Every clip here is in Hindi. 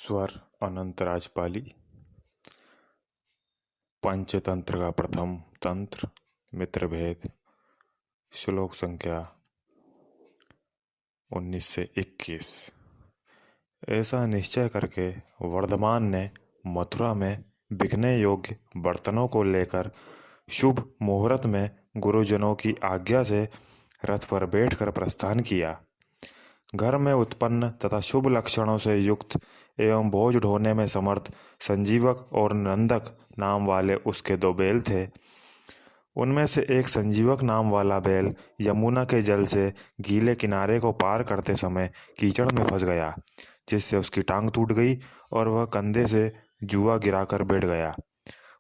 स्वर अनंत राजपाली। पंचतंत्र का प्रथम तंत्र मित्रभेद। श्लोक संख्या 19 से 21। ऐसा निश्चय करके वर्धमान ने मथुरा में बिकने योग्य बर्तनों को लेकर शुभ मुहूर्त में गुरुजनों की आज्ञा से रथ पर बैठकर प्रस्थान किया। घर में उत्पन्न तथा शुभ लक्षणों से युक्त एवं बोझ ढोने में समर्थ संजीवक और नंदक नाम वाले उसके 2 बैल थे। उनमें से एक संजीवक नाम वाला बैल यमुना के जल से गीले किनारे को पार करते समय कीचड़ में फंस गया, जिससे उसकी टांग टूट गई और वह कंधे से जुआ गिराकर बैठ गया।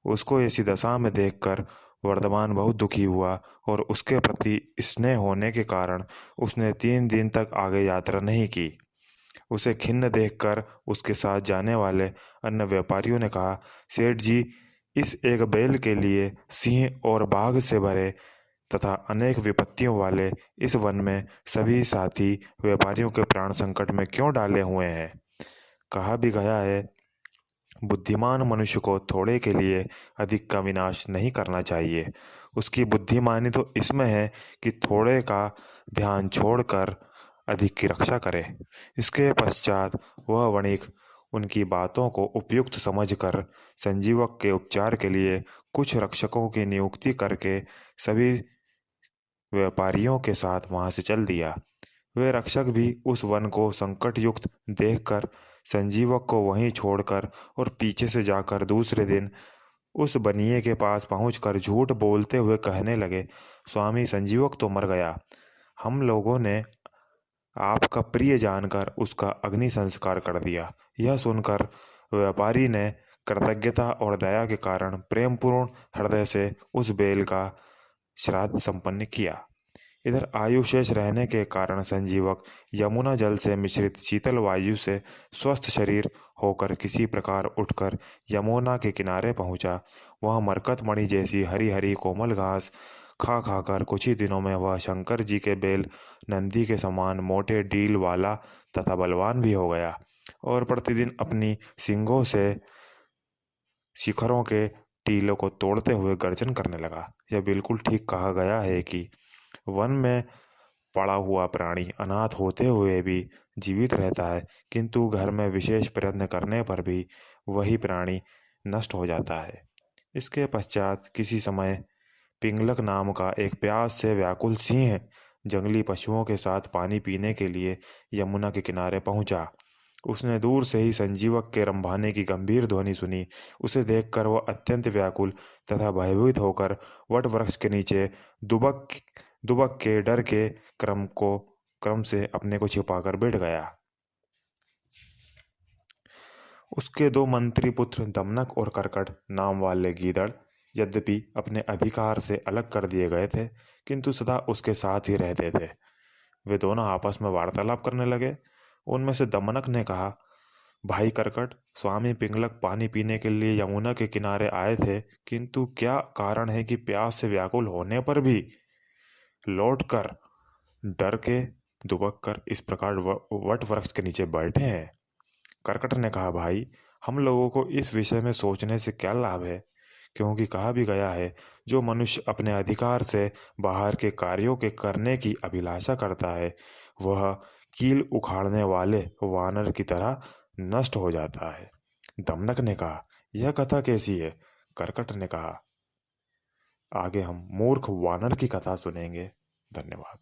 उसको ऐसी दशा में देखकर वर्धमान बहुत दुखी हुआ और उसके प्रति स्नेह होने के कारण उसने 3 दिन तक आगे यात्रा नहीं की। उसे खिन्न देखकर उसके साथ जाने वाले अन्य व्यापारियों ने कहा, सेठ जी, इस एक बैल के लिए सिंह और बाघ से भरे तथा अनेक विपत्तियों वाले इस वन में सभी साथी व्यापारियों के प्राण संकट में क्यों डाले हुए हैं। कहा भी गया है, बुद्धिमान मनुष्य को थोड़े के लिए अधिक का विनाश नहीं करना चाहिए। उसकी बुद्धिमानी तो इसमें है कि थोड़े का ध्यान छोड़कर अधिक की रक्षा करे। इसके पश्चात वह वणिक उनकी बातों को उपयुक्त समझकर संजीवक के उपचार के लिए कुछ रक्षकों की नियुक्ति करके सभी व्यापारियों के साथ वहां से चल दिया। वे रक्षक भी उस वन को संकट युक्त देखकर संजीवक को वहीं छोड़कर और पीछे से जाकर दूसरे दिन उस बनिए के पास पहुंचकर झूठ बोलते हुए कहने लगे, स्वामी, संजीवक तो मर गया। हम लोगों ने आपका प्रिय जानकर उसका अग्नि संस्कार कर दिया। यह सुनकर व्यापारी ने कृतज्ञता और दया के कारण प्रेमपूर्ण हृदय से उस बैल का श्राद्ध संपन्न किया। इधर आयु शेष रहने के कारण संजीवक यमुना जल से मिश्रित शीतल वायु से स्वस्थ शरीर होकर किसी प्रकार उठकर यमुना के किनारे पहुंचा। वहां मरकत मणि जैसी हरी हरी कोमल घास खा खाकर कुछ ही दिनों में वह शंकर जी के बैल नंदी के समान मोटे डील वाला तथा बलवान भी हो गया और प्रतिदिन अपनी सींगों से शिखरों के टीलों को तोड़ते हुए गर्जन करने लगा। यह बिल्कुल ठीक कहा गया है कि वन में पड़ा हुआ प्राणी अनाथ होते हुए भी जीवित रहता है, किंतु घर में विशेष प्रयत्न करने पर भी वही प्राणी नष्ट हो जाता है। इसके पश्चात किसी समय पिंगलक नाम का एक प्यास से व्याकुल सिंह जंगली पशुओं के साथ पानी पीने के लिए यमुना के किनारे पहुंचा। उसने दूर से ही संजीवक के रंभाने की गंभीर ध्वनि सुनी। उसे देखकर वह अत्यंत व्याकुल तथा भयभीत होकर वट वृक्ष के नीचे दुबक के डर के क्रम से अपने को छिपाकर बैठ गया। उसके 2 मंत्री पुत्र दमनक और कर्कट नाम वाले गीदड़ यद्यपि अपने अधिकार से अलग कर दिए गए थे, किंतु सदा उसके साथ ही रहते थे। वे दोनों आपस में वार्तालाप करने लगे। उनमें से दमनक ने कहा, भाई कर्कट, स्वामी पिंगलक पानी पीने के लिए यमुना के किनारे आए थे, किंतु क्या कारण है कि प्यास से व्याकुल होने पर भी लौटकर डर के दुबक कर इस प्रकार वट वृक्ष के नीचे बैठे हैं। कर्कट ने कहा, भाई, हम लोगों को इस विषय में सोचने से क्या लाभ है, क्योंकि कहा भी गया है, जो मनुष्य अपने अधिकार से बाहर के कार्यों के करने की अभिलाषा करता है वह कील उखाड़ने वाले वानर की तरह नष्ट हो जाता है। दमनक ने कहा, यह कथा कैसी है? कर्कट ने कहा, आगे हम मूर्ख वानर की कथा सुनेंगे। धन्यवाद।